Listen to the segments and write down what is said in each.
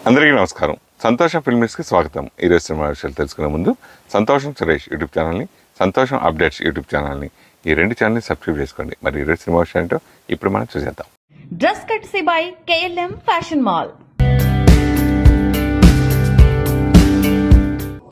అందరికీ నమస్కారం. సంతోషం ఫిల్మ్స్కి స్వాగతం. ఈరోజు సినిమా విషయాలు తెలుసుకునే ముందు సంతోషం సురేష్ యూట్యూబ్ ఛానల్ని, సంతోషం అప్డేట్స్ యూట్యూబ్ ఛానల్ని, ఈ రెండు ఛానల్ని సబ్స్క్రైబ్ చేసుకోండి. మరి ఈరోజు సినిమా విషయం ఏంటో ఇప్పుడు మనం చూసేద్దాం. Dress కట్సీ by KLM fashion mall.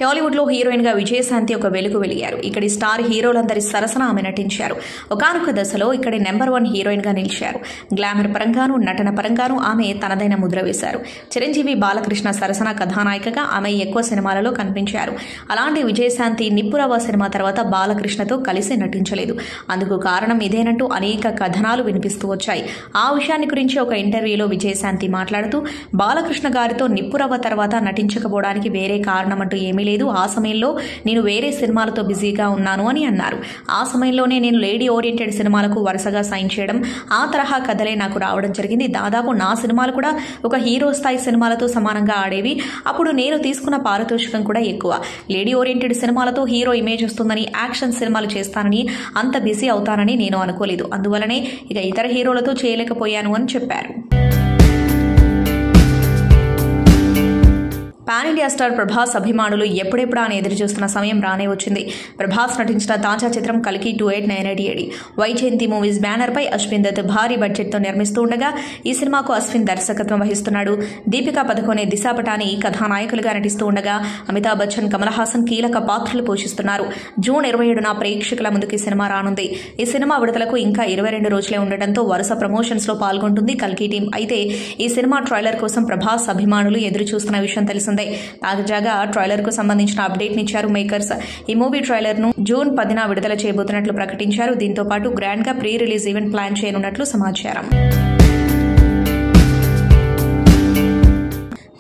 Tollywood లో హీరోయిన్ గా విజయశాంతి ఒక వెలుగు వెలిగారు. ఇక్కడి స్టార్ హీరోలందరి సరసన ఆమె నటించారు. ఒకానొక దశలో ఇక్కడి నెంబర్ 1 హీరోయిన్ గా నిలిచారు. గ్లామర్ పరంగాను, నటన పరంగాను ఆమె తనదైన ముద్ర వేశారు. చిరంజీవి, బాలకృష్ణ సరసన కథానాయికగా ఆమె ఎక్కువ సినిమాలలో కనిపించారు. అలాంటి విజయశాంతి నిప్పురవ్వ సినిమా తర్వాత బాలకృష్ణతో కలిసి నటించలేదు. అందుకు కారణం ఇదేనంటూ అనేక కథనాలు వినిపిస్తూ వచ్చాయి. ఆ విషయాన్ని గురించి ఒక ఇంటర్వ్యూలో విజయశాంతి మాట్లాడుతూ, బాలకృష్ణ గారితో నిప్పురవ్వ తర్వాత నటించకపోవడానికి వేరే కారణం అంటూ ఏమీ లేదు. ఆ సమయంలో నేను వేరే సినిమాలతో బిజీగా ఉన్నాను అని అన్నారు. ఆ సమయంలోనే నేను లేడీ ఓరియంటెడ్ సినిమాలకు వరుసగా సైన్ చేయడం, ఆ తరహా కథలే నాకు రావడం జరిగింది. దాదాపు నా సినిమాలు కూడా ఒక హీరో స్థాయి సినిమాలతో సమానంగా ఆడేవి. అప్పుడు నేను తీసుకున్న పారితోషికం కూడా ఎక్కువ. లేడీ ఓరియంటెడ్ సినిమాలతో హీరో ఇమేజ్ వస్తుందని, యాక్షన్ సినిమాలు చేస్తానని, అంత బిజీ అవుతానని నేను అనుకోలేదు. అందువలనే ఇక ఇతర హీరోలతో చేయలేకపోయాను అని చెప్పారు. పాన్ ఇండియా స్టార్ ప్రభాస్ అభిమానులు ఎప్పుడెప్పుడా అని ఎదురుచూస్తున్న సమయం రానే వచ్చింది. ప్రభాస్ నటించిన తాజా చిత్రం కల్కి 2898 వైజయంతి మూవీస్ బ్యానర్ పై అశ్విన్ దత్ భారీ బడ్జెట్ తో నిర్మిస్తూ ఉండగా ఈ సినిమాకు అశ్విన్ దర్శకత్వం వహిస్తున్నాడు. దీపికా పదుకొనే, దిశా పటాని కథానాయకులుగా నటిస్తూ ఉండగా అమితాబ్ బచ్చన్, కమల్ హాసన్ కీలక పాత్రలు పోషిస్తున్నారు. జూన్ 27న ప్రేక్షకుల ముందుకు ఈ సినిమా రానుంది. ఈ సినిమా విడుదలకు ఇంకా 22 రోజులే ఉండటంతో వరుస ప్రమోషన్స్ లో పాల్గొంటుంది కల్కి టీం. అయితే ఈ సినిమా ట్రైలర్ కోసం ప్రభాస్ అభిమానులు ఎదురు చూస్తున్న విషయం తెలిసిందే. తాజాగా ట్రైలర్ కు సంబంధించిన అప్డేట్ నిచ్చారు మేకర్స్. ఈ మూవీ ట్రైలర్ ను జూన్ 10న విడుదల చేయబోతున్నట్లు ప్రకటించారు. దీంతో పాటు గ్రాండ్ గా ప్రీ రిలీజ్ ఈవెంట్ ప్లాన్ చేయనున్నట్లు సమాచారం.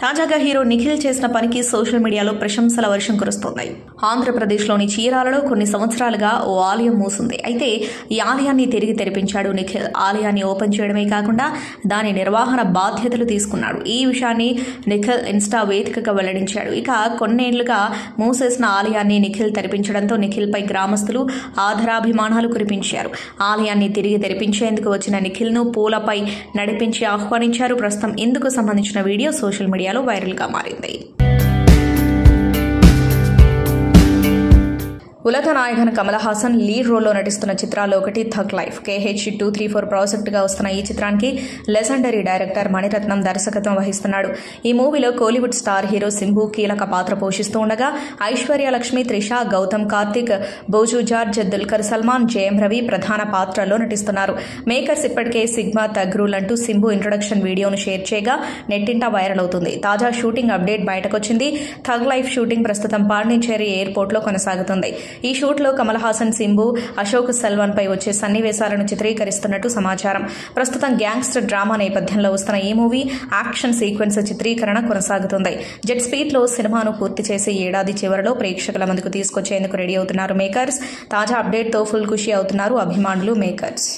తాజాగా హీరో నిఖిల్ చేసిన పనికి సోషల్ మీడియాలో ప్రశంసల వర్షం కురుస్తోంది. ఆంధ్రప్రదేశ్లోని చీరాలలో కొన్ని సంవత్సరాలుగా ఓ ఆలయం మూసింది. అయితే ఈ ఆలయాన్ని తిరిగి తెరిపించాడు నిఖిల్. ఆలయాన్ని ఓపెన్ చేయడమే కాకుండా దాని నిర్వహణ బాధ్యతలు తీసుకున్నాడు. ఈ విషయాన్ని నిఖిల్ ఇన్స్టా వేదికగా వెల్లడించాడు. ఇక కొన్నేళ్లుగా మూసేసిన ఆలయాన్ని నిఖిల్ తెరిపించడంతో నిఖిల్ పై గ్రామస్తులు ఆదరాభిమానాలు కురిపించారు. ఆలయాన్ని తిరిగి తెరిపించేందుకు వచ్చిన నిఖిల్ ను పూలపై నడిపించి ఆహ్వానించారు. ప్రస్తుతం ఇందుకు సంబంధించిన వీడియో సోషల్ మీడియాలో వైరల్ గా మారింది. ఉలగ నాయకన్ కమల్ హాసన్ లీడ్ రోల్లో నటిస్తున్న చిత్రాల్లో ఒకటి థగ్ లైఫ్. KH234 ప్రాజెక్టుగా వస్తున్న ఈ చిత్రానికి లెజెండరీ డైరెక్టర్ మణిరత్నం దర్శకత్వం వహిస్తున్నాడు. ఈ మూవీలో కోలీవుడ్ స్టార్ హీరో సింబు కీలక పాత్ర పోషిస్తూ ఉండగా ఐశ్వర్య లక్ష్మి, త్రిష, గౌతమ్ కార్తిక్, బోజు జార్జ్, దుల్కర్ సల్మాన్, జయం రవి ప్రధాన పాత్రల్లో నటిస్తున్నారు. మేకర్స్ ఇప్పటికే సిగ్మా థగ్ రూల్ అంటూ సింబు ఇంట్రొడక్షన్ వీడియోను షేర్ చేయగా నెట్టింట వైరల్ అవుతుంది. తాజా షూటింగ్ అప్డేట్ బయటకొచ్చింది. థగ్ లైఫ్ షూటింగ్ ప్రస్తుతం పాండిచేరి ఎయిర్పోర్ట్ లో కొనసాగుతుంది. ఈ షూట్ లో కమల్ హాసన్, సింబు, అశోక్ సెల్వన్ పై వచ్చే సన్నివేశాలను చిత్రీకరిస్తున్నట్టు సమాచారం. ప్రస్తుతం గ్యాంగ్స్టర్ డ్రామా నేపథ్యంలో వస్తున్న ఈ మూవీ యాక్షన్ సీక్వెన్స్ చిత్రీకరణ కొనసాగుతుంది. జెట్ స్పీడ్ లో సినిమాను పూర్తి చేసి ఏడాది చివరిలో ప్రేక్షకుల ముందుకు తీసుకొచ్చేందుకు రెడీ అవుతున్నారు మేకర్స్. తాజా అప్డేట్ తో ఫుల్ ఖుషి అవుతున్నారు అభిమానులు, మేకర్స్.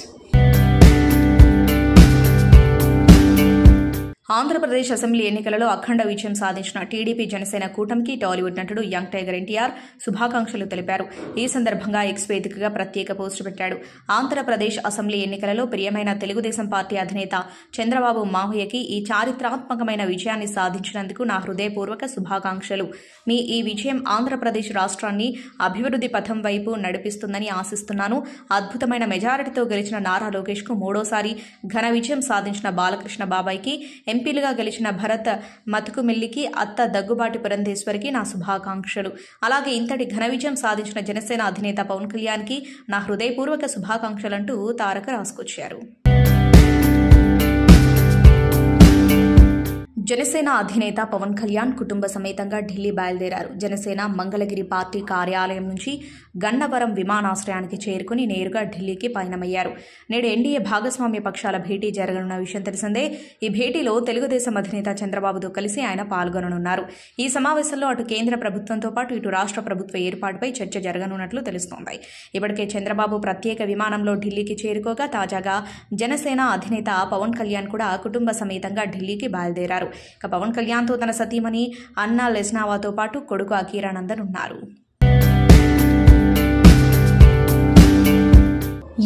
ఆంధ్రప్రదేశ్ అసెంబ్లీ ఎన్నికలలో అఖండ విజయం సాధించిన టీడీపీ జనసేన కూటమికి టాలీవుడ్ నటుడు యంగ్ టైగర్ NTR శుభాకాంక్షలు తెలిపారు. ఈ సందర్భంగా ఎక్స్ వేదికగా ప్రత్యేక పోస్టు పెట్టాడు. ఆంధ్రప్రదేశ్ అసెంబ్లీ ఎన్నికలలో ప్రియమైన తెలుగుదేశం పార్టీ అధినేత చంద్రబాబు మావయ్యకి ఈ చారిత్రాత్మకమైన విజయాన్ని సాధించినందుకు నా హృదయపూర్వక శుభాకాంక్షలు. మీ ఈ విజయం ఆంధ్రప్రదేశ్ రాష్ట్రాన్ని అభివృద్ధి పథం వైపు నడిపిస్తుందని ఆశిస్తున్నాను. అద్భుతమైన మెజారిటీతో గెలిచిన నారా లోకేష్ కు మూడోసారి ఘన విజయం సాధించిన బాలకృష్ణ బాబాయ్కి, ఎంపీలుగా గెలిచిన భరత్ మతుకుమిల్లికి, అత్త దగ్గుబాటి పురంధేశ్వరికి నా శుభాకాంక్షలు. అలాగే ఇంతటి ఘన విజయం సాధించిన జనసేన అధినేత పవన్ కళ్యాణ్కి నా హృదయపూర్వక శుభాకాంక్షలంటూ తారక రాసుకొచ్చారు. జనసేన అధినేత పవన్ కళ్యాణ్ కుటుంబ సమేతంగా ఢిల్లీ బయలుదేరారు. జనసేన మంగళగిరి పార్టీ కార్యాలయం నుంచి గన్నవరం విమానాశ్రయానికి చేరుకుని నేరుగా ఢిల్లీకి పయనమయ్యారు. నేడు ఎన్డీఏ భాగస్వామ్య పక్షాల భేటీ జరగనున్న విషయం తెలిసిందే. ఈ భేటీలో తెలుగుదేశం అధినేత చంద్రబాబుతో కలిసి ఆయన పాల్గొననున్నారు. ఈ సమావేశంలో అటు కేంద్ర ప్రభుత్వంతో పాటు ఇటు రాష్ట్ర ప్రభుత్వ ఏర్పాటుపై చర్చ జరగనున్నట్లు తెలుస్తోంది. ఇప్పటికే చంద్రబాబు ప్రత్యేక విమానంలో ఢిల్లీకి చేరుకోగా తాజాగా జనసేన అధినేత పవన్ కళ్యాణ్ కూడా కుటుంబ సమేతంగా ఢిల్లీకి బయలుదేరారు. ఇక పవన్ కళ్యాణ్తో తన సతీమణి అన్నా లెస్నావాతో పాటు కొడుకు అకీరానందన్ ఉన్నారు.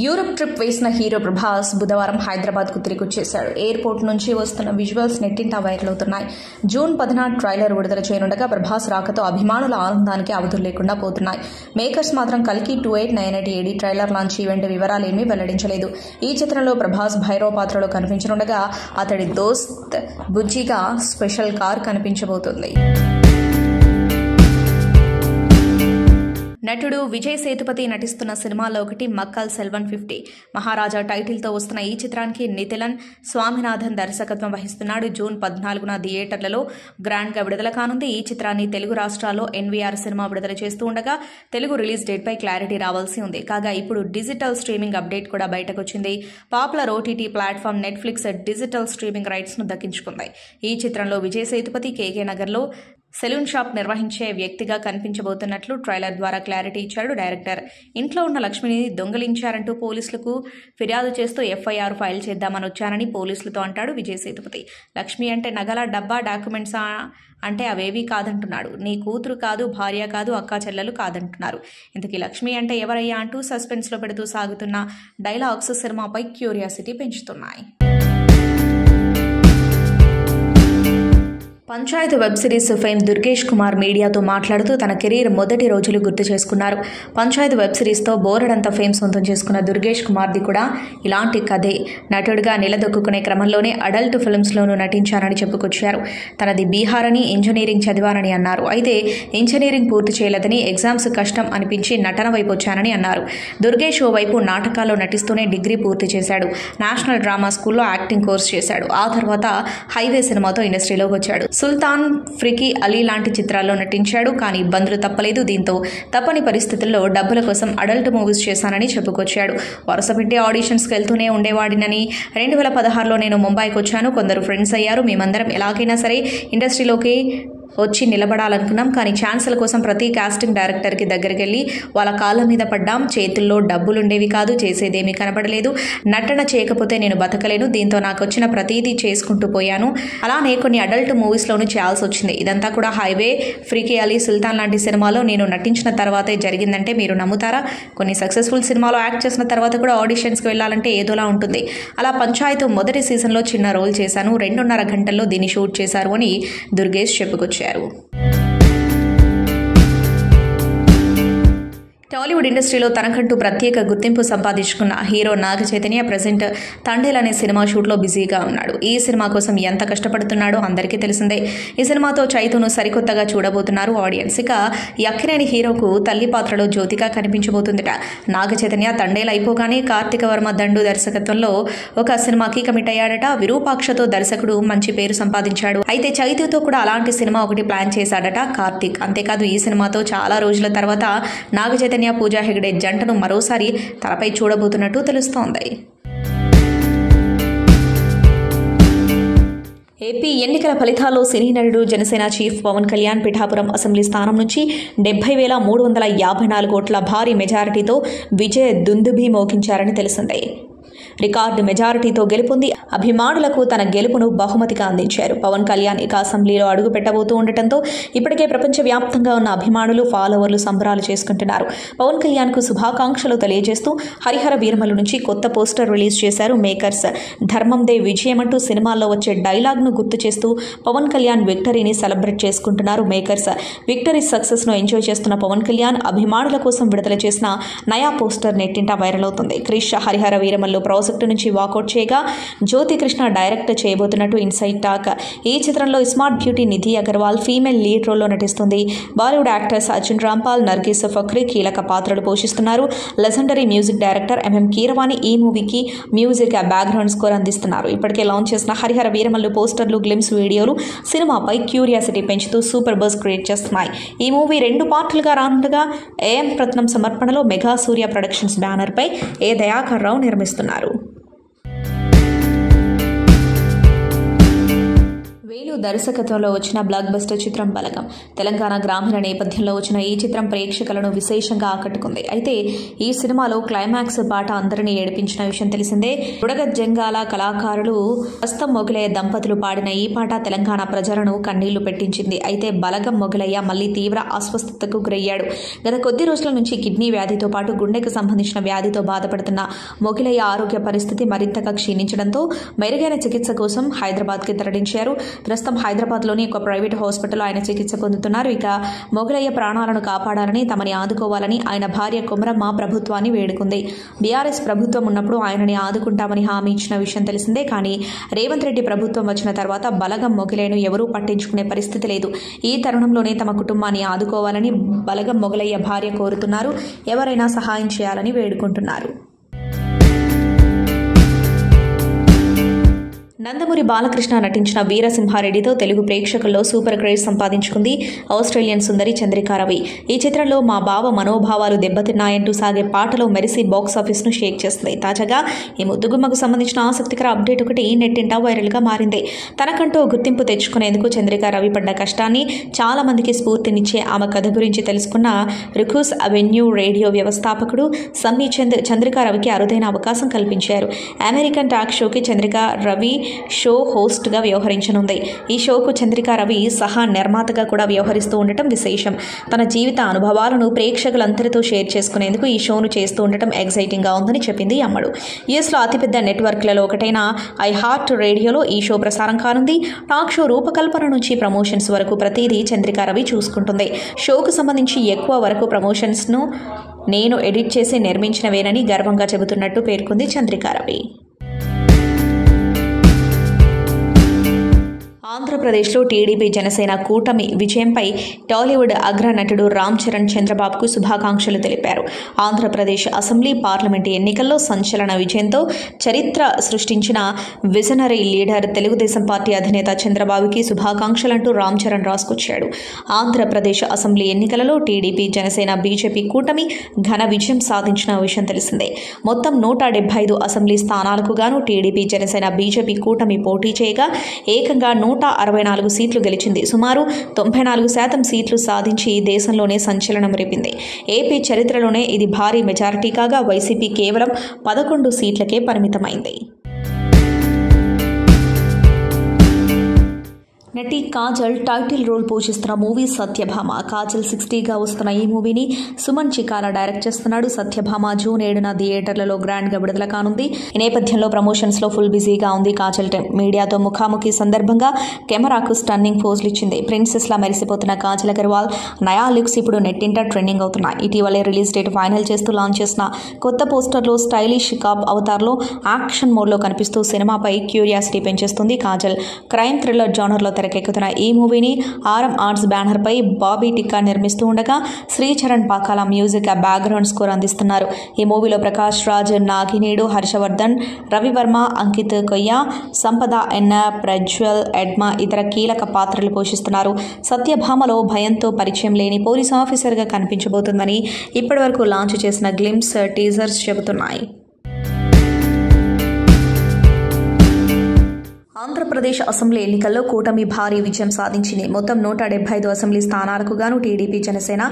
యూరప్ ట్రిప్ వేసిన హీరో ప్రభాస్ బుధవారం హైదరాబాద్కు తిరిగి వచ్చేశాడు. ఎయిర్పోర్ట్ నుంచి వస్తున్న విజువల్స్ నెట్టింటా వైరల్ అవుతున్నాయి. జూన్ 10 ట్రైలర్ విడుదల చేయనుండగా ప్రభాస్ రాకతో అభిమానుల ఆనందానికి అవధులు లేకుండా పోతున్నాయి. మేకర్స్ మాత్రం కల్కి 2898 AD ట్రైలర్ లాంచ్ ఈవెంట్ వివరాలేమీ వెల్లడించలేదు. ఈ చిత్రంలో ప్రభాస్ భైరవ పాత్రలో కనిపించనుండగా అతడి దోస్త్ బుజ్జిగా స్పెషల్ కార్ కనిపించబోతుంది. నటుడు విజయ్ సేతుపతి నటిస్తున్న సినిమాలో ఒకటి మక్కల్ సెల్వన్ 50 మహారాజా టైటిల్తో వస్తున్న ఈ చిత్రానికి నితిలన్ స్వామినాథన్ దర్శకత్వం వహిస్తున్నాడు. జూన్ 14న థియేటర్లలో గ్రాండ్గా విడుదల కానుంది. ఈ చిత్రాన్ని తెలుగు రాష్ట్రాల్లో ఎన్వీఆర్ సినిమా విడుదల చేస్తూ ఉండగా తెలుగు రిలీజ్ డేట్పై క్లారిటీ రావాల్సి ఉంది. కాగా ఇప్పుడు డిజిటల్ స్ట్రీమింగ్ అప్డేట్ కూడా బయటకొచ్చింది. Popular OTT platform Netflix digital streaming రైట్స్ను దక్కించుకుంది. ఈ చిత్రంలో విజయ్ సేతుపతి కేకే నగర్లో సెలూన్ షాప్ నిర్వహించే వ్యక్తిగా కనిపించబోతున్నట్లు ట్రైలర్ ద్వారా క్లారిటీ ఇచ్చాడు డైరెక్టర్. ఇంట్లో ఉన్న లక్ష్మిని దొంగిలించారంటూ పోలీసులకు ఫిర్యాదు చేస్తూ ఎఫ్ఐఆర్ ఫైల్ చేద్దామని వచ్చానని పోలీసులతో అంటాడు విజయ్ సేతుపతి. లక్ష్మి అంటే నగల డబ్బా డాక్యుమెంట్సా అంటే అవేవీ కాదంటున్నాడు. నీ కూతురు కాదు, భార్య కాదు, అక్కా చెల్లెలు కాదంటున్నారు. ఇంతకీ లక్ష్మి అంటే ఎవరయ్యా అంటూ సస్పెన్స్లో పెడుతూ సాగుతున్న డైలాగ్స్ సినిమాపై క్యూరియాసిటీ పెంచుతున్నాయి. Panchayat web series fame Durgesh Kumar మీడియాతో మాట్లాడుతూ తన కెరీర్ మొదటి రోజులు గుర్తు చేసుకున్నారు. పంచాయత్ వెబ్ సిరీస్తో బోరెడంత ఫేమ్ సొంతం చేసుకున్న దుర్గేష్ కుమార్ది కూడా ఇలాంటి కథే. నటుడిగా నిలదొక్కునే క్రమంలోనే అడల్ట్ ఫిల్మ్స్లోనూ నటించానని చెప్పుకొచ్చారు. తనది బీహార్ అని, ఇంజనీరింగ్ చదివానని అన్నారు. అయితే ఇంజనీరింగ్ పూర్తి చేయలేదని, ఎగ్జామ్స్ కష్టం అనిపించి నటన వైపు వచ్చానని అన్నారు. దుర్గేష్ ఓవైపు నాటకాల్లో నటిస్తూనే డిగ్రీ పూర్తి చేశాడు. నేషనల్ డ్రామా స్కూల్లో యాక్టింగ్ కోర్స్ చేశాడు. ఆ తర్వాత హైవే సినిమాతో ఇండస్ట్రీలోకి వచ్చాడు. సుల్తాన్, ఫ్రికీ అలీ లాంటి చిత్రాల్లో నటించాడు. కానీ ఇబ్బందులు తప్పలేదు. దీంతో తప్పని పరిస్థితుల్లో డబ్బుల కోసం అడల్ట్ మూవీస్ చేశానని చెప్పుకొచ్చాడు. వరుస పెట్టి ఆడిషన్స్కి వెళ్తూనే ఉండేవాడినని, 2016లో నేను ముంబైకి వచ్చాను. కొందరు ఫ్రెండ్స్ అయ్యారు. మేమందరం ఎలాగైనా సరే ఇండస్ట్రీలోకి వచ్చి నిలబడాలనుకున్నాం. కానీ ఛాన్సుల కోసం ప్రతి కాస్టింగ్ డైరెక్టర్కి దగ్గరికి వెళ్ళి వాళ్ళ కాళ్ళ మీద పడ్డాం. చేతుల్లో డబ్బులుండేవి కాదు, చేసేదేమీ కనబడలేదు. నటన చేయకపోతే నేను బతకలేను. దీంతో నాకు వచ్చిన ప్రతిదీ చేసుకుంటూ పోయాను. అలానే కొన్ని అడల్ట్ మూవీస్లోనూ చేయాల్సి వచ్చింది. ఇదంతా కూడా హైవే, ఫ్రీకీ అలీ, సుల్తాన్ లాంటి సినిమాలో నేను నటించిన తర్వాతే జరిగిందంటే మీరు నమ్ముతారా? కొన్ని సక్సెస్ఫుల్ సినిమాలో యాక్ట్ చేసిన తర్వాత కూడా ఆడిషన్స్కి వెళ్ళాలంటే ఏదోలా ఉంటుంది. అలా పంచాయత్ మొదటి సీజన్లో చిన్న రోల్ చేశాను. 2.5 గంటల్లో దీన్ని షూట్ చేశారు అని దుర్గేష్ చెప్పుకొచ్చారు. టాలీవుడ్ ఇండస్ట్రీలో తనకంటూ ప్రత్యేక గుర్తింపు సంపాదించుకున్న హీరో నాగ చైతన్య ప్రజెంట్ తండేల్ అనే సినిమా షూట్లో బిజీగా ఉన్నాడు. ఈ సినిమా కోసం ఎంత కష్టపడుతున్నాడో అందరికీ తెలిసిందే. ఈ సినిమాతో చైతును సరికొత్తగా చూడబోతున్నారు ఆడియన్స్. ఇక యక్కినేని హీరోకు తల్లి పాత్రలో జ్యోతిగా కనిపించబోతుందట. నాగ చైతన్య తండేల్ అయిపోగానే కార్తిక వర్మ దండు దర్శకత్వంలో ఒక సినిమాకి కమిట్ అయ్యాడట. విరూపాక్షతో దర్శకుడు మంచి పేరు సంపాదించాడు. అయితే చైతుతో కూడా అలాంటి సినిమా ఒకటి ప్లాన్ చేశాడట కార్తిక్. అంతేకాదు ఈ సినిమాతో చాలా రోజుల తర్వాత నాగ చైతన్య, పూజా హెగ్డే జంటను మరోసారి తలపై చూడబోతున్నట్టు తెలుస్తోంది. ఏపీ ఎన్నికల ఫలితాల్లో సినీ నటుడు, జనసేన చీఫ్ పవన్ కళ్యాణ్ పిఠాపురం అసెంబ్లీ స్థానం నుంచి 70,354 ఓట్ల భారీ మెజారిటీతో విజయ దుందుభి మోగించారని తెలిసిందే. రికార్డు మెజారిటీతో గెలుపొంది అభిమానులకు తన గెలుపును బహుమతిగా అందించారు. పవన్ కళ్యాణ్ ఇక అసెంబ్లీలో అడుగు పెట్టబోతూ ఉండటంతో ఇప్పటికే ప్రపంచవ్యాప్తంగా ఉన్న అభిమానులు, ఫాలోవర్లు సంబరాలు చేసుకుంటున్నారు. పవన్ కళ్యాణ్కు శుభాకాంక్షలు తెలియజేస్తూ హరిహర వీరమల నుంచి కొత్త పోస్టర్ రిలీజ్ చేశారు మేకర్స్. ధర్మందే విజయం అంటూ సినిమాల్లో వచ్చే డైలాగ్ను గుర్తు చేస్తూ పవన్ కళ్యాణ్ విక్టరీని సెలబ్రేట్ చేసుకుంటున్నారు మేకర్స్. విక్టరీ సక్సెస్ను ఎంజాయ్ చేస్తున్న పవన్ కళ్యాణ్ అభిమానుల కోసం విడుదల చేసిన నయా పోస్టర్ నెట్టింటా వైరల్ అవుతుంది. క్రిష్ హరిహర వీరమల్లో ప్రాజెక్టు నుంచి వాకౌట్ చేయగా జ్యోతికృష్ణ డైరెక్ట్ చేయబోతున్నట్టు ఇన్సైడ్ టాక్. ఈ చిత్రంలో smart beauty Nidhi Agarwal female lead రోల్లో నటిస్తుంది. బాలీవుడ్ యాక్టర్స్ అర్జున్ రాంపాల్, నర్గిస్ ఫక్రీ కీలక పాత్రలు పోషిస్తున్నారు. Legendary music director MM Keeravani ఈ మూవీకి మ్యూజిక్ బ్యాక్గ్రౌండ్ స్కోర్ అందిస్తున్నారు. ఇప్పటికే లాంచ్ చేసిన హరిహర వీరమల్లు పోస్టర్లు, గ్లిమ్స్ వీడియోలు సినిమాపై క్యూరియాసిటీ పెంచుతూ సూపర్ బజ్ క్రియేట్ చేస్తున్నాయి. ఈ మూవీ 2 పార్టులుగా రానుండగా ఏఎం రత్నం సమర్పణలో మెగా సూర్య ప్రొడక్షన్స్ బ్యానర్పై ఏ దయాకర్ రావు నిర్మిస్తున్నారు. వేణు దర్శకత్వంలో వచ్చిన బ్లాక్ బస్టర్ చిత్రం బలగం. తెలంగాణ గ్రామీణ నేపథ్యంలో వచ్చిన ఈ చిత్రం ప్రేక్షకులను విశేషంగా ఆకట్టుకుంది. అయితే ఈ సినిమాలో క్లైమాక్స్ పాట అందరినీ ఏడిపించిన విషయం తెలిసిందే. బుడగజ్జంగాల కళాకారులు హస్తం మొగిలయ్య దంపతులు పాడిన ఈ పాట తెలంగాణ ప్రజలను కన్నీళ్లు పెట్టించింది. అయితే బలగం మొగిలయ్య మళ్లీ తీవ్ర అస్వస్థతకు గురయ్యాడు. గత కొద్ది రోజుల నుంచి కిడ్నీ వ్యాధితో పాటు గుండెకు సంబంధించిన వ్యాధితో బాధపడుతున్న మొగిలయ్య ఆరోగ్య పరిస్థితి మరింతగా క్షీణించడంతో మెరుగైన చికిత్స కోసం హైదరాబాద్కి తరలించారు. ప్రస్తుతం హైదరాబాద్లోని ఒక ప్రైవేట్ హాస్పిటల్లో ఆయన చికిత్స పొందుతున్నారు. ఇక మొగిలయ్య ప్రాణాలను కాపాడాలని, తమని ఆదుకోవాలని ఆయన భార్య కొమరమ్మ ప్రభుత్వాన్ని వేడుకుంది. బీఆర్ఎస్ ప్రభుత్వం ఉన్నప్పుడు ఆయనని ఆదుకుంటామని హామీ ఇచ్చిన విషయం తెలిసిందే. కానీ రేవంత్ రెడ్డి ప్రభుత్వం వచ్చిన తర్వాత బలగం మొగిలయ్యను ఎవరూ పట్టించుకునే పరిస్థితి లేదు. ఈ తరుణంలోనే తమ కుటుంబాన్ని ఆదుకోవాలని బలగం మొగిలయ్య భార్య కోరుతున్నారు. ఎవరైనా సహాయం చేయాలని వేడుకుంటున్నారు. నందమూరి బాలకృష్ణ నటించిన వీరసింహారెడ్డితో తెలుగు ప్రేక్షకుల్లో సూపర్ క్రేజ్ సంపాదించుకుంది ఆస్ట్రేలియన్ సుందరి చంద్రికా రవి. ఈ చిత్రంలో మా బావ మనోభావాలు దెబ్బతిన్నాయంటూ సాగే పాటలో మెరిసి బాక్సాఫీస్ను షేక్ చేస్తుంది. తాజాగా ఈ ముద్దుగుమ్మకు సంబంధించిన ఆసక్తికర అప్డేట్ ఒకటి నెట్టింటా వైరల్గా మారింది. తనకంటూ గుర్తింపు తెచ్చుకునేందుకు చంద్రికా రవి పడ్డ కష్టాన్ని, చాలా మందికి స్ఫూర్తినిచ్చే ఆమె కథ గురించి తెలుసుకున్న రుకూస్ అవెన్యూ రేడియో వ్యవస్థాపకుడు సమ్మీ చంద్ చంద్రికా రవికి అరుదైన అవకాశం కల్పించారు. అమెరికన్ టాక్ షోకి చంద్రికా రవి షో హోస్ట్గా వ్యవహరించనుంది. ఈ షోకు చంద్రికా రవి సహా నిర్మాతగా కూడా వ్యవహరిస్తూ ఉండటం విశేషం. తన జీవిత అనుభవాలను ప్రేక్షకులందరితో షేర్ చేసుకునేందుకు ఈ షోను చేస్తూ ఉండటం ఎగ్జైటింగ్గా ఉందని చెప్పింది అమ్మడు. యుఎస్లో అతిపెద్ద నెట్వర్క్లలో ఒకటైన ఐ హార్ట్ రేడియోలో ఈ షో ప్రసారం కానుంది. టాక్ షో రూపకల్పన నుంచి ప్రమోషన్స్ వరకు ప్రతిదీ చంద్రికా రవి చూసుకుంటుంది. షోకు సంబంధించి ఎక్కువ వరకు ప్రమోషన్స్ను నేను ఎడిట్ చేసి నిర్మించినవేనని గర్వంగా చెబుతున్నట్టు పేర్కొంది చంద్రికా రవి. ఆంధ్రప్రదేశ్లో టీడీపీ జనసేన కూటమి విజయంపై టాలీవుడ్ అగ్రనటుడు రామ్ చరణ్ చంద్రబాబుకు శుభాకాంక్షలు తెలిపారు. ఆంధ్రప్రదేశ్ అసెంబ్లీ, పార్లమెంటు ఎన్నికల్లో సంచలన విజయంతో చరిత్ర సృష్టించిన విజనరీ లీడర్ తెలుగుదేశం పార్టీ అధినేత చంద్రబాబుకి శుభాకాంక్షలంటూ రామ్ చరణ్ రాసుకొచ్చాడు. ఆంధ్రప్రదేశ్ అసెంబ్లీ ఎన్నికలలో టీడీపీ, జనసేన, బీజేపీ కూటమి ఘన విజయం సాధించిన విషయం తెలిసిందే. మొత్తం 175 అసెంబ్లీ స్థానాలకు గాను టీడీపీ, జనసేన, బీజేపీ కూటమి పోటీ చేయగా ఏకంగా 164 సీట్లు గెలిచింది. సుమారు 94% సీట్లు సాధించి దేశంలోనే సంచలనం రేపింది. ఏపీ చరిత్రలోనే ఇది భారీ మెజారిటీ కాగా వైసీపీ కేవలం 11 సీట్లకే పరిమితమైంది. నటి కాజల్ టైటిల్ రోల్ పోషిస్తున్న మూవీ సత్యభామ. కాజల్ 60గా వస్తున్న ఈ మూవీని సుమన్ చికాల డైరెక్ట్ చేస్తున్నాడు. సత్యభామ జూన్ 7న థియేటర్లలో గ్రాండ్గా విడుదల కానుంది. ఈ నేపథ్యంలో ప్రమోషన్స్లో ఫుల్ బిజీగా ఉంది కాజల్ టీం. మీడియాతో ముఖాముఖి సందర్భంగా కెమెరాకు స్టన్నింగ్ పోజులు ఇచ్చింది. ప్రిన్సెస్లా మెరిసిపోతున్న కాజల్ అగర్వాల్ నయా లుక్స్ ఇప్పుడు నెట్టింట ట్రెండింగ్ అవుతున్నాయి. ఇటీవలే రిలీజ్ డేట్ ఫైనల్ చేస్తూ లాంచ్ చేసిన కొత్త పోస్టర్లో స్టైలిష్ కాప్ అవతార్లో యాక్షన్ మోడ్లో కనిపిస్తూ సినిమాపై క్యూరియాసిటీ పెంచేస్తుంది కాజల్. క్రైమ్ థ్రిల్లర్ జానర్లో తెరకెక్కుతున్న ఈ మూవీని ఆర్ఎం ఆర్ట్స్ బ్యానర్ పై బాబీ టిక్కా నిర్మిస్తూ ఉండగా Sricharan Pakala music background score అందిస్తున్నారు. ఈ మూవీలో ప్రకాష్ రాజ్, నాగినేడు, హర్షవర్ధన్, రవివర్మ, అంకిత్ కొయ్య, సంపద ఎన్న, ప్రజ్వల్, ఎడ్మా ఇతర కీలక పాత్రలు పోషిస్తున్నారు. సత్యభామలో భయంతో పరిచయం లేని పోలీస్ ఆఫీసర్గా కనిపించబోతుందని ఇప్పటివరకు లాంచ్ చేసిన గ్లిమ్స్ టీజర్స్ చెబుతున్నాయి. ఆంధ్రప్రదేశ్ అసెంబ్లీ ఎన్నికల్లో కూటమి భారీ విజయం సాధించింది. మొత్తం 175 అసెంబ్లీ స్థానాలకు గాను టీడీపీ, జనసేన,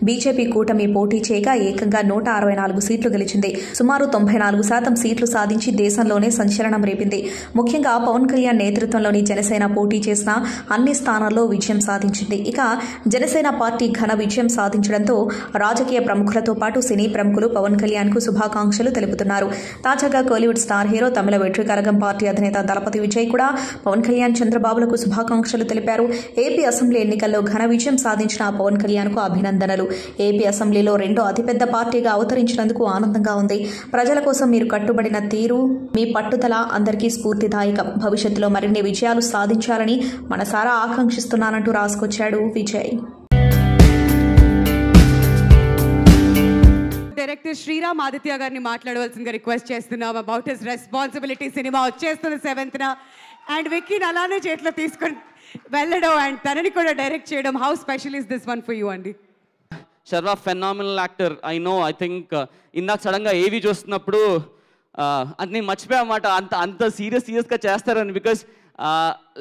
బీజేపీ కూటమి పోటీ చేయగా ఏకంగా 164 సీట్లు గెలిచింది. సుమారు 94% సీట్లు సాధించి దేశంలోనే సంచలనం రేపింది. ముఖ్యంగా పవన్ కళ్యాణ్ నేతృత్వంలోని జనసేన పోటీ చేసిన అన్ని స్థానాల్లో విజయం సాధించింది. ఇక జనసేన పార్టీ ఘన విజయం సాధించడంతో రాజకీయ ప్రముఖులతో పాటు సినీ ప్రముఖులు పవన్ కళ్యాణ్ కు శుభాకాంక్షలు తెలుపుతున్నారు. తాజాగా కోలీవుడ్ స్టార్ హీరో, తమిళ వెట్రి కరగం పార్టీ అధినేత దళపతి విజయ్ కూడా పవన్ కళ్యాణ్, చంద్రబాబులకు శుభాకాంక్షలు తెలిపారు. ఏపీ అసెంబ్లీ ఎన్నికల్లో ఘన విజయం సాధించిన పవన్ కళ్యాణ్ కు అభినందనలు. ఏపీ అసెంబ్లీలో రెండో అతిపెద్ద పార్టీగా అవతరించినందుకు ఆనందంగా ఉంది. ప్రజల కోసం మీరు కట్టుబడిన తీరు, మీ పట్టుదల అందరికీ స్ఫూర్తిదాయకం. భవిష్యత్తులో మరిన్ని విజయాలు సాధించాలని మనసారా ఆకాంక్షిస్తున్నానంటూ రాసుకొచ్చాడు విజయ్. డైరెక్టర్ శ్రీరామ్ ఆదిత్య గారిని మాట్లాడవలసిందిగా రిక్వెస్ట్ చేస్తున్నాం. About his responsibility. సినిమా వచ్చేస్తుంది 7th అండ్ విక్కీని అలానే చేతిలో తీసుకొని వెళ్ళడం అండ్ తనని కూడా డైరెక్ట్ చేయడం. How special is this one for you అండి? Sharwa phenomenal actor. I think ఇందాక సడన్గా ఏవి చూస్తున్నప్పుడు అది నేను మర్చిపోయామాట అంత సీరియస్గా చేస్తారని. Because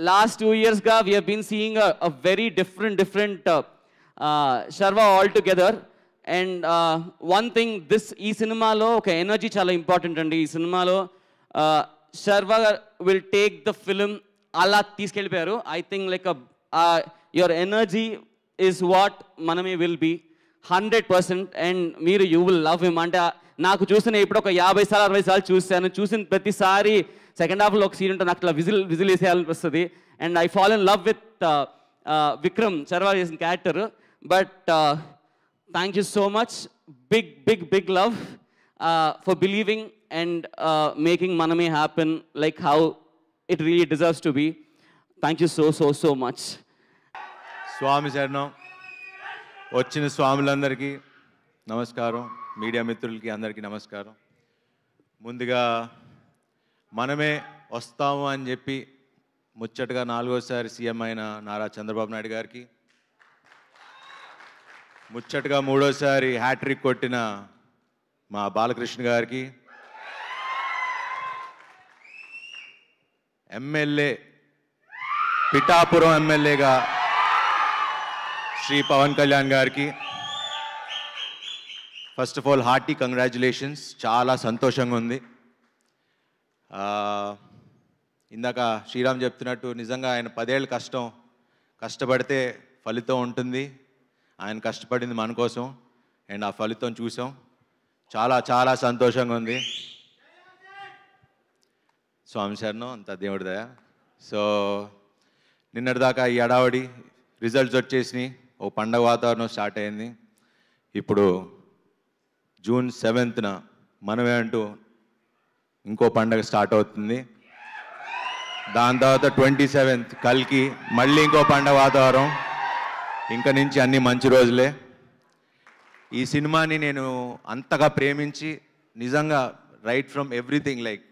Last 2 years ga we have been seeing a very different Sharva altogether. And one thing, ఈ సినిమాలో ఒక ఎనర్జీ చాలా ఇంపార్టెంట్ అండి. ఈ సినిమాలో Sharva will take the film అలా తీసుకెళ్ళిపోయారు. I think like your energy is what Maname will be 100%, and మీరు you will love him. అంటే నాకు చూసిన ఇప్పుడు ఒక 50 సార్లు 60 సార్లు చూసిన ప్రతిసారి సెకండ్ హాఫ్లో ఒక సీన్ ఉంటే నాకు అట్లా విజిల్ వేసేయాలనిపిస్తుంది. And I fall in love with Vikram Sharwa చేసిన character. But thank you so much, big love for believing and making Manamey happen like how it really deserves to be. Thank you so much. స్వామి శరణం. వచ్చిన స్వాములందరికీ నమస్కారం, media మిత్రులకి అందరికీ నమస్కారం. ముందుగా మనమే వస్తాము అని చెప్పి ముచ్చటగా 4వసారి సీఎం అయిన నారా చంద్రబాబు నాయుడు గారికి, ముచ్చటగా 3వసారి హ్యాట్రిక్ కొట్టిన మా బాలకృష్ణ గారికి, ఎమ్మెల్యే పిఠాపురం ఎమ్మెల్యేగా శ్రీ పవన్ కళ్యాణ్ గారికి first of all hearty congratulations. చాలా సంతోషంగా ఉంది. ఇందాక శ్రీరామ్ చెప్తున్నట్టు నిజంగా ఆయన 10 ఏళ్ళు కష్టపడితే ఫలితం ఉంటుంది. ఆయన కష్టపడింది మన కోసం, అండ్ ఆ ఫలితం చూసాం. చాలా సంతోషంగా ఉంది. స్వామి శరణం, అంత దేవుడి దయ. సో నిన్నటిదాకా ఈ అడావడి రిజల్ట్స్ వచ్చేసినాయి, ఓ పండగ వాతావరణం స్టార్ట్ అయింది. ఇప్పుడు June 7th మనమే అంటూ ఇంకో పండగ స్టార్ట్ అవుతుంది. దాని తర్వాత 27th కల్కి మళ్ళీ ఇంకో పండగ వాతావరణం. ఇంకా నుంచి అన్ని మంచి రోజులే. ఈ సినిమాని నేను అంతగా ప్రేమించి నిజంగా రైట్ ఫ్రమ్ ఎవ్రీథింగ్, లైక్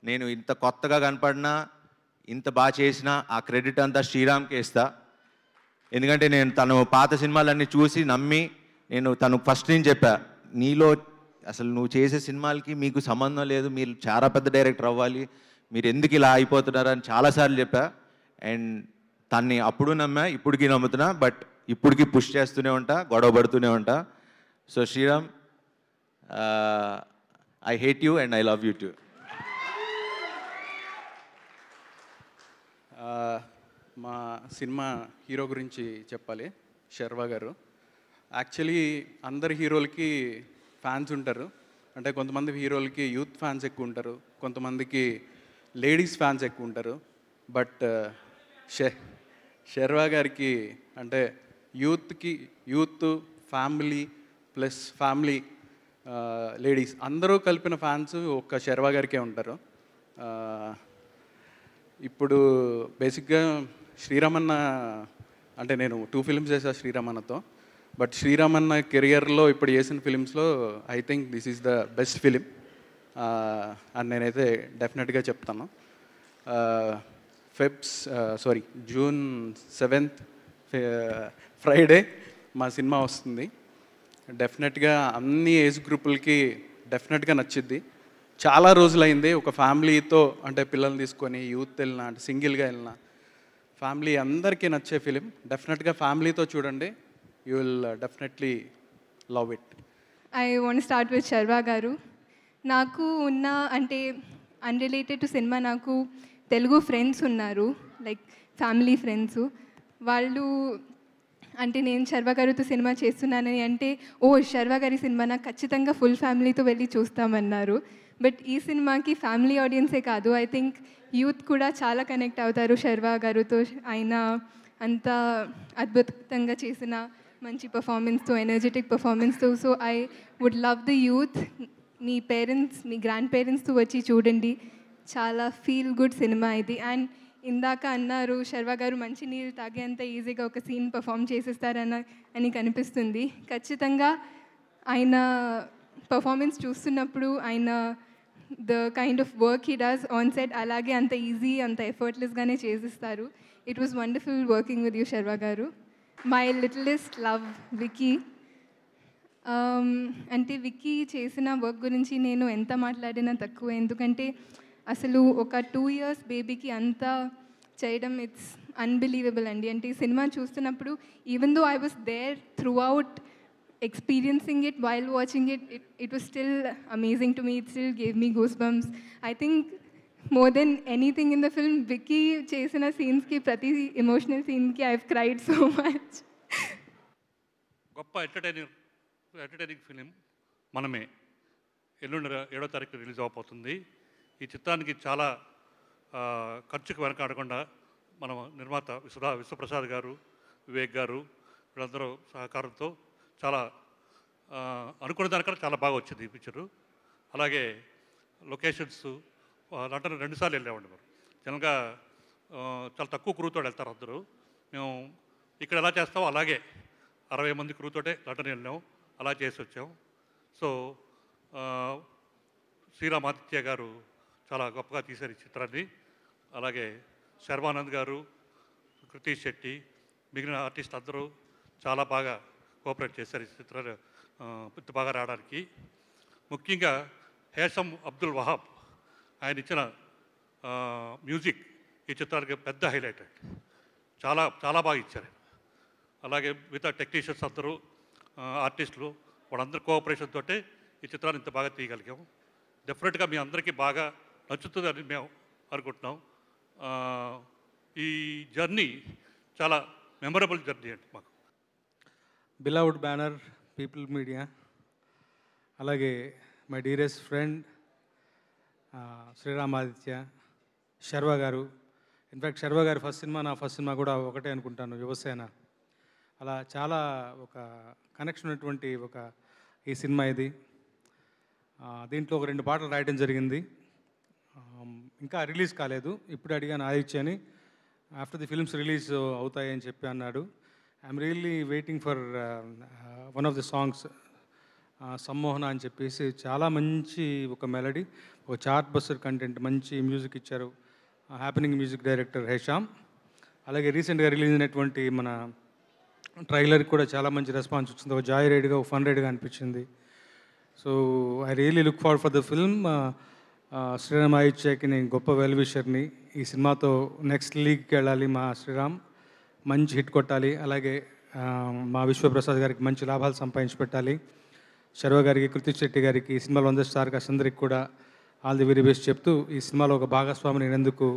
నేను ఇంత కొత్తగా కనపడినా ఇంత బాగా చేసినా ఆ క్రెడిట్ అంతా శ్రీరామ్కే ఇస్తా. ఎందుకంటే నేను తను పాత సినిమాలన్నీ చూసి నమ్మి నేను తను ఫస్ట్ నుంచి చెప్పా, నీలో అసలు నువ్వు చేసే సినిమాలకి మీకు సంబంధం లేదు, మీరు చాలా పెద్ద డైరెక్టర్ అవ్వాలి, మీరు ఎందుకు ఇలా అయిపోతున్నారని చాలాసార్లు చెప్పా. అండ్ తన్ని అప్పుడు నమ్మా, ఇప్పటికీ నమ్ముతున్నా. బట్ ఇప్పటికీ పుష్ చేస్తూనే ఉంటా, గొడవ పడుతూనే ఉంటా. So Sriram, I hate you and I love you too. మా సినిమా హీరో గురించి చెప్పాలి, శర్వా గారు. యాక్చువల్లీ అందరు హీరోలకి ఫ్యాన్స్ ఉంటారు. అంటే కొంతమంది హీరోలకి యూత్ ఫ్యాన్స్ ఎక్కువ ఉంటారు, కొంతమందికి లేడీస్ ఫ్యాన్స్ ఎక్కువ ఉంటారు. బట్ శర్వా గారికి అంటే youth family plus family ladies అందరూ కలిపిన ఫ్యాన్స్ ఒక్క శర్వా గారికే ఉంటారు. ఇప్పుడు బేసిక్గా శ్రీరామన్న అంటే నేను 2 ఫిల్మ్స్ చేశాను శ్రీరామన్నతో. బట్ శ్రీరామన్న కెరియర్లో ఇప్పుడు చేసిన ఫిలిమ్స్లో I think this is the best film అని నేనైతే డెఫినెట్గా చెప్తాను. June 7th ఫ్రైడే మా సినిమా వస్తుంది. డెఫినెట్గా అన్ని ఏజ్ గ్రూపులకి డెఫినెట్గా నచ్చిద్ది. చాలా రోజులైంది ఒక ఫ్యామిలీతో, అంటే పిల్లల్ని తీసుకొని యూత్ వెళ్ళినా అంటే సింగిల్గా వెళ్ళినా ఫ్యామిలీ అందరికీ నచ్చే ఫిలిం. డెఫినెట్గా ఫ్యామిలీతో చూడండి, you will definitely love it. I want start with Sharwa garu. నాకు ఉన్న అంటే అన్రిలేటెడ్ టు సినిమా నాకు తెలుగు ఫ్రెండ్స్ ఉన్నారు, లైక్ ఫ్యామిలీ ఫ్రెండ్స్. వాళ్ళు అంటే నేను శర్వా గారితో సినిమా చేస్తున్నానని అంటే శర్వా గారి సినిమా నాకు ఖచ్చితంగా ఫుల్ ఫ్యామిలీతో వెళ్ళి చూస్తామన్నారు. బట్ ఈ సినిమాకి ఫ్యామిలీ ఆడియన్సే కాదు, ఐ థింక్ యూత్ కూడా చాలా కనెక్ట్ అవుతారు శర్వా గారితో. ఆయన అంత అద్భుతంగా చేసిన మంచి పర్ఫార్మెన్స్తో, ఎనర్జెటిక్ పర్ఫార్మెన్స్తో. So I would love the youth, మీ పేరెంట్స్ మీ గ్రాండ్ పేరెంట్స్తో వచ్చి చూడండి. చాలా ఫీల్ గుడ్ సినిమా ఇది. అండ్ ఇందాక అన్నారు శర్వా గారు మంచి నీళ్ళు తాగేంత ఈజీగా ఒక సీన్ పర్ఫామ్ చేసేస్తారని కనిపిస్తుంది. ఖచ్చితంగా ఆయన పర్ఫార్మెన్స్ చూస్తున్నప్పుడు ఆయన the kind of work he does on set అలాగే అంత ఈజీ అంత ఎఫర్ట్లెస్గానే చేసిస్తారు. It was wonderful working with you Sharwa గారు. My littlest love Vicky. అంటే విక్కీ చేసిన వర్క్ గురించి నేను ఎంత మాట్లాడినా తక్కువ, ఎందుకంటే అసలు ఒక 2 years బేబీకి అంతా చేయడం ఇట్స్ అన్బిలీవబుల్ అండి. అంటే ఈ సినిమా చూస్తున్నప్పుడు even though I was there throughout experiencing it while watching it, it was still amazing to me. It still gave me goosebumps. I think more than anything in the film, Vicky chesina scenes ki prati emotional scene ki I've cried so much. గొప్ప entertaining film మనమే ఎల్లుండి 7వ తారీఖు release అవబోతుంది. ఈ చిత్రానికి చాలా ఖర్చుకు వెనకాడకుండా మన నిర్మాత విశ్వప్రసాద్ గారు, వివేక్ గారు వీళ్ళందరూ సహకారంతో చాలా అనుకున్న దానికన్నా చాలా బాగా వచ్చింది ఈ పిక్చరు. అలాగే లొకేషన్స్ లండన్ 2 సార్లు వెళ్ళామండి. మరి జనరల్గా చాలా తక్కువ క్రూతో వెళ్తారు అందరూ. మేము ఇక్కడ ఎలా చేస్తామో అలాగే 60 మంది క్రూతోటే లండన్ వెళ్ళాం, అలా చేసి వచ్చాం. సో శ్రీరామాదిత్య గారు చాలా గొప్పగా తీశారు ఈ చిత్రాన్ని. అలాగే శర్వానంద్ గారు, కృతి శెట్టి, మిగిలిన ఆర్టిస్ట్ అందరూ చాలా బాగా కోఆపరేట్ చేశారు ఈ చిత్రాలు ఇంత బాగా రావడానికి. ముఖ్యంగా హేషం అబ్దుల్ వహాబ్ ఆయన ఇచ్చిన మ్యూజిక్ ఈ చిత్రానికి పెద్ద హైలైట్ అండి. చాలా చాలా బాగా ఇచ్చారు. అలాగే మిగతా టెక్నీషియన్స్ అందరూ ఆర్టిస్టులు వాళ్ళందరూ కోఆపరేషన్ తోటే ఈ చిత్రాన్ని ఇంత బాగా తీయగలిగాం. డెఫినెట్గా మీ అందరికీ బాగా నచ్చుతుందని మేము అనుకుంటున్నాం. ఈ జర్నీ చాలా మెమరబుల్ జర్నీ అండి మాకు. బిలౌడ్ బ్యానర్ పీపుల్ మీడియా, అలాగే my dearest friend Sriramaditya, Sharwa garu. In fact Sharwa గారి నా ఫస్ట్ సినిమా కూడా ఒకటే అనుకుంటాను, యువసేన. అలా చాలా ఒక కనెక్షన్ ఉన్నటువంటి ఈ సినిమా ఇది. దీంట్లో ఒక 2 పాటలు రాయడం జరిగింది. ఇంకా రిలీజ్ కాలేదు. ఇప్పుడు అడిగాను ఆదిత్యని, ఆఫ్టర్ ది ఫిల్మ్స్ రిలీజ్ అవుతాయని చెప్పి అన్నాడు. I'm really waiting for one of the songs, Sammohana అని చెప్పేసి. చాలా మంచి ఒక మెలడీ, ఒక చార్ట్ బస్టర్ కంటెంట్, మంచి మ్యూజిక్ ఇచ్చారు హ్యాపెనింగ్ మ్యూజిక్ డైరెక్టర్ హేషామ్. అలాగే రీసెంట్గా రిలీజ్ అయినటువంటి మన ట్రైలర్కి కూడా చాలా మంచి రెస్పాన్స్ వచ్చింది. ఒక జాయ్ రైడ్గా, ఒక ఫన్ రైడ్గా అనిపించింది. So I really look forward for the film. Sriram ఆదిత్యకి నేను గొప్ప వెల్ విషర్ని. ఈ సినిమాతో నెక్స్ట్ లీగ్కి వెళ్ళాలి మా శ్రీరామ్, మంచి హిట్ కొట్టాలి. అలాగే మా విశ్వప్రసాద్ గారికి మంచి లాభాలు సంపాదించి పెట్టాలి. శర్వ గారికి, కృతి శెట్టి గారికి, ఈ సినిమాలో అందరి స్టార్ కాస్ట్ అందరికి కూడా ఆల్ ది వెరీ బెస్ట్ చెప్తూ, ఈ సినిమాలో ఒక భాగస్వామి నేనందుకు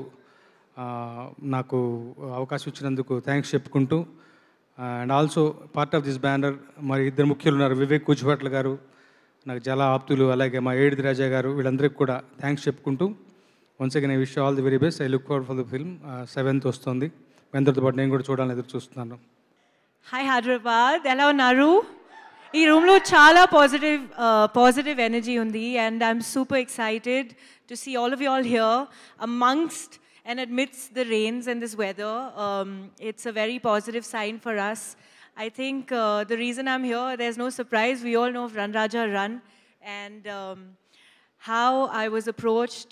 నాకు అవకాశం ఇచ్చినందుకు థ్యాంక్స్ చెప్పుకుంటూ, and also part of this banner మరి 2 ముఖ్యులు ఉన్నారు, వివేక్ కూచిభట్ల గారు నాకు చాలా ఆప్తులు, అలాగే మా ఏడిది రాజా గారు, వీళ్ళందరికీ కూడా థ్యాంక్స్ చెప్పుకుంటూ once again I wish all the very best. I look forward for the film. 7th వస్తుంది. అందరితో పాటు నేను కూడా చూడాలని ఎదురు చూస్తున్నాను. హాయ్ హైదరాబాద్, ఎలా ఉన్నారు? ఈ రూమ్లో చాలా పాజిటివ్ ఎనర్జీ ఉంది, and I'm super excited to see all of you all here amongst and amidst the rains and this weather. It's a very positive sign for us. I think the reason I'm here, there's no surprise. We all know of Run Raja Run, and how I was approached,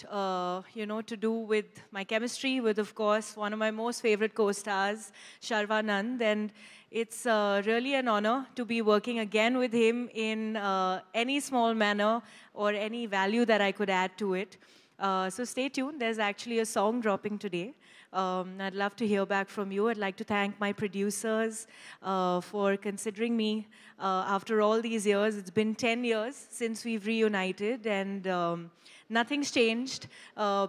to do with my chemistry with, of course, one of my most favorite co-stars, Sharvanand. And it's really an honor to be working again with him in any small manner or any value that I could add to it. So stay tuned. There's actually a song dropping today. I'd love to hear back from you. I'd like to thank my producers for considering me after all these years. It's been 10 years since we've reunited, and nothing's changed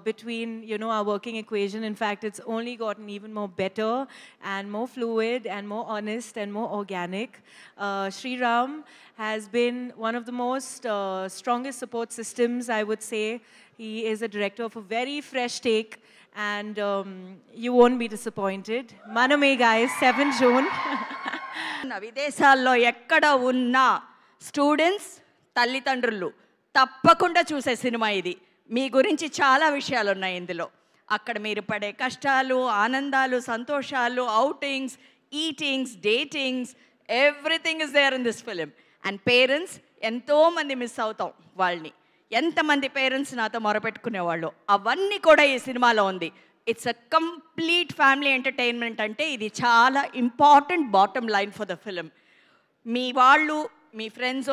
between, our working equation. In fact, it's only gotten even more better and more fluid and more honest and more organic. Sriram has been one of the most strongest support systems, I would say. He is a director of a very fresh take, and you won't be disappointed. Maname, guys, 7 June. విదేశాల్లో ఎక్కడ ఉన్న students, తల్లిదండ్రులు తప్పకుండా చూసే cinema ఇది. మీ గురించి చాలా విషయాలు ఉన్నాయి ఇందులో. అక్కడ మీరు పడే కష్టాలు, ఆనందాలు, సంతోషాలు, outings, eatings, datings, everything is there in this film. And parents, ఎంతోమంది మిస్ అవుతాం వాళ్ళని. ఎంతమంది పేరెంట్స్ నాతో మొరపెట్టుకునేవాళ్ళు, అవన్నీ కూడా ఈ సినిమాలో ఉంది. It's a complete family entertainment. అంటే ఇది చాలా important bottom line for the film. మీ వాళ్ళు, మీ ఫ్రెండ్స్,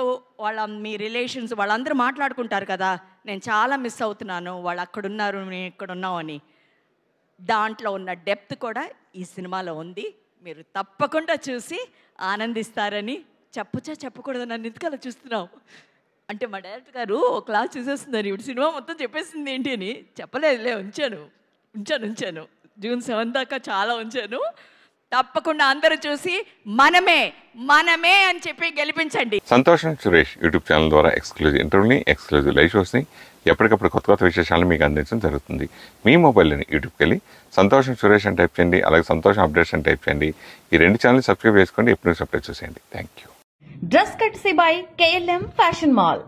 మీ రిలేషన్స్ వాళ్ళందరూ మాట్లాడుకుంటారు కదా, నేను చాలా మిస్ అవుతున్నాను, వాళ్ళు అక్కడున్నారు మేము ఇక్కడ ఉన్నామని. దాంట్లో ఉన్న డెప్త్ కూడా ఈ సినిమాలో ఉంది. మీరు తప్పకుండా చూసి ఆనందిస్తారని చెప్పొచ్చా చెప్పకూడదు, నన్ను ఎందుకు అలా చూస్తున్నావు అంటే మా డైరెక్టర్ గారు ఒక క్లాస్ చూసేస్తున్నారు, ఇప్పుడు సినిమా మొత్తం చెప్పేసింది ఏంటి అని. చెప్పలేదులే, ఉంచాను జూన్ 7 దాకా చాలా ఉంచాను. తప్పకుండా అందరూ చూసి మనమే అని చెప్పి గెలిపించండి. సంతోషం సురేష్ యూట్యూబ్ ఛానల్ ద్వారా ఎక్స్క్లూజివ్ ఇంటర్వ్యూని, ఎక్స్క్లూజివ్ లైవ్ షోస్ని, ఎప్పటికప్పుడు కొత్త విశేషాలను మీకు అందించడం జరుగుతుంది. మీ మొబైల్లోని యూట్యూబ్కి వెళ్ళి సంతోషం సురేష్ అని టైప్ చేయండి, అలాగే సంతోషం అప్డేట్స్ అని టైప్ చేయండి. ఈ 2 ఛానల్ సబ్స్క్రైబ్ చేసుకోండి, ఎప్పుడు సబ్స్క్రైబ్ చూసేయండి. Thank you. Dress కట్సీ by KLM fashion mall.